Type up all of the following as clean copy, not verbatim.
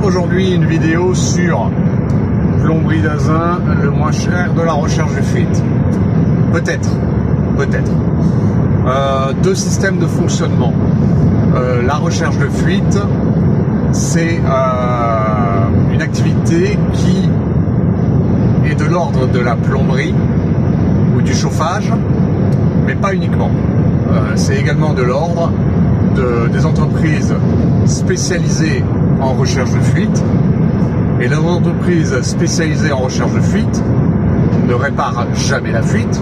Aujourd'hui une vidéo sur Plomberie d'Azun, le moins cher de la recherche de fuite. Peut-être. Deux systèmes de fonctionnement. La recherche de fuite, c'est une activité qui est de l'ordre de la plomberie ou du chauffage, mais pas uniquement. C'est également de l'ordre des entreprises spécialisées en recherche de fuite. Et les entreprises spécialisées en recherche de fuite ne réparent jamais la fuite,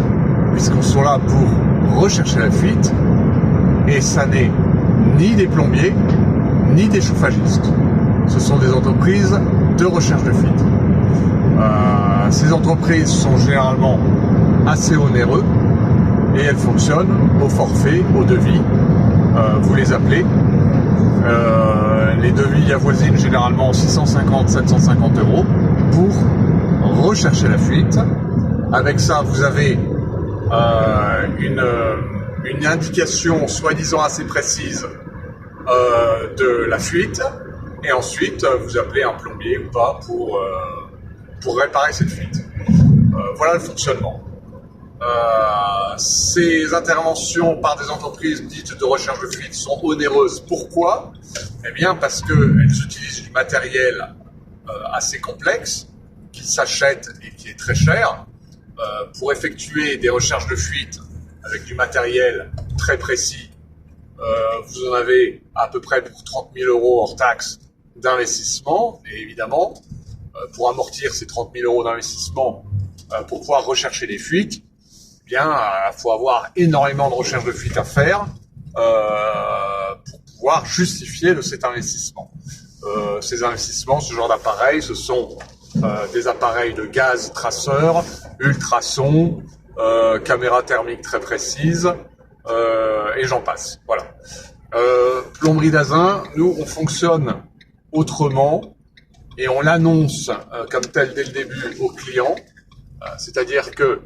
puisqu'on sont là pour rechercher la fuite. Et ça n'est ni des plombiers, ni des chauffagistes. Ce sont des entreprises de recherche de fuite. Ces entreprises sont généralement assez onéreuses et elles fonctionnent au forfait, au devis. Vous les appelez. Les devis avoisinent généralement 650-750 € pour rechercher la fuite. Avec ça, vous avez une indication soi-disant assez précise de la fuite, et ensuite vous appelez un plombier ou pas pour réparer cette fuite. Voilà le fonctionnement. Ces interventions par des entreprises dites de recherche de fuite sont onéreuses. Pourquoi ? Eh bien parce qu'elles utilisent du matériel assez complexe qui s'achète et qui est très cher. Pour effectuer des recherches de fuite avec du matériel très précis, vous en avez à peu près pour 30 000 € hors taxes d'investissement. Et évidemment, pour amortir ces 30 000 € d'investissement, pour pouvoir rechercher les fuites, eh bien, il faut avoir énormément de recherche de fuite à faire pour pouvoir justifier de cet investissement. Ces investissements, ce genre d'appareils, ce sont des appareils de gaz traceurs, ultrasons, caméras thermiques très précises, et j'en passe. Voilà. Plomberie d'Azun, nous, on fonctionne autrement et on l'annonce comme tel dès le début aux clients. C'est-à-dire que,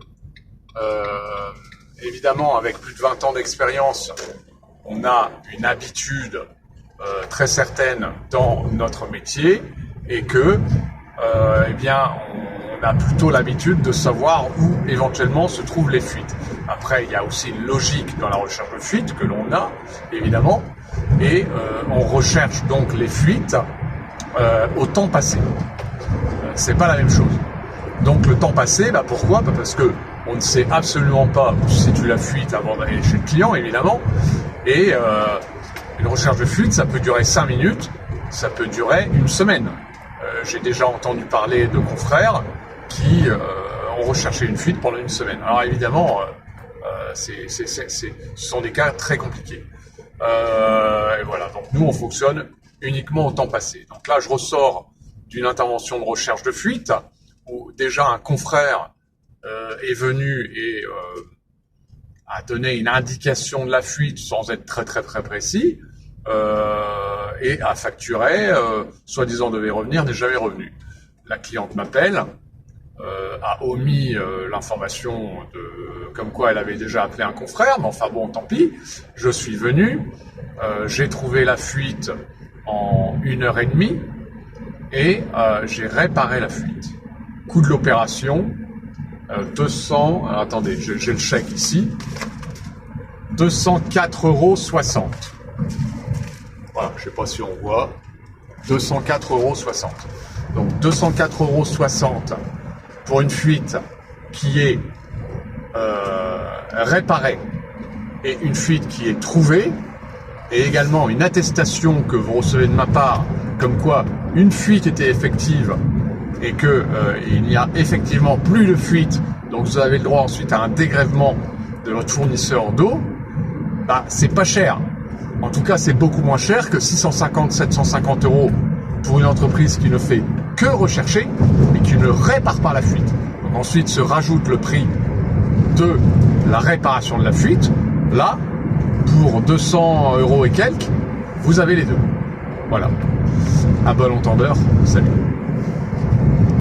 évidemment, avec plus de 20 ans d'expérience, on a une habitude très certaine dans notre métier et que, eh bien, on a plutôt l'habitude de savoir où éventuellement se trouvent les fuites. Après, il y a aussi une logique dans la recherche de fuite que l'on a, évidemment, et on recherche donc les fuites au temps passé. C'est pas la même chose. Donc le temps passé, pourquoi ? Parce que on ne sait absolument pas où se situe la fuite avant d'aller chez le client, évidemment. Et une recherche de fuite, ça peut durer 5 minutes, ça peut durer une semaine. J'ai déjà entendu parler de confrères qui ont recherché une fuite pendant une semaine. Alors évidemment, ce sont des cas très compliqués. Et voilà, donc nous on fonctionne uniquement au temps passé. Donc là je ressors d'une intervention de recherche de fuite où déjà un confrère est venu et a donné une indication de la fuite sans être très précis, et a facturé, soi-disant devait revenir, n'est jamais revenu. La cliente m'appelle, a omis l'information comme quoi elle avait déjà appelé un confrère, mais enfin bon, tant pis. Je suis venu, j'ai trouvé la fuite en 1h30 et j'ai réparé la fuite. Coût de l'opération, 200, alors attendez, j'ai le chèque ici, 204,60 €. Voilà, je sais pas si on voit, 204,60 €. Donc 204,60 € pour une fuite qui est réparée et une fuite qui est trouvée, et également une attestation que vous recevez de ma part comme quoi une fuite était effective et que il n'y a effectivement plus de fuite, donc vous avez le droit ensuite à un dégrèvement de votre fournisseur d'eau. C'est pas cher. En tout cas, c'est beaucoup moins cher que 650-750 € pour une entreprise qui ne fait que rechercher et qui ne répare pas la fuite. Donc ensuite se rajoute le prix de la réparation de la fuite. Là, pour 200 € et quelques, vous avez les deux. Voilà. À bon entendeur, salut.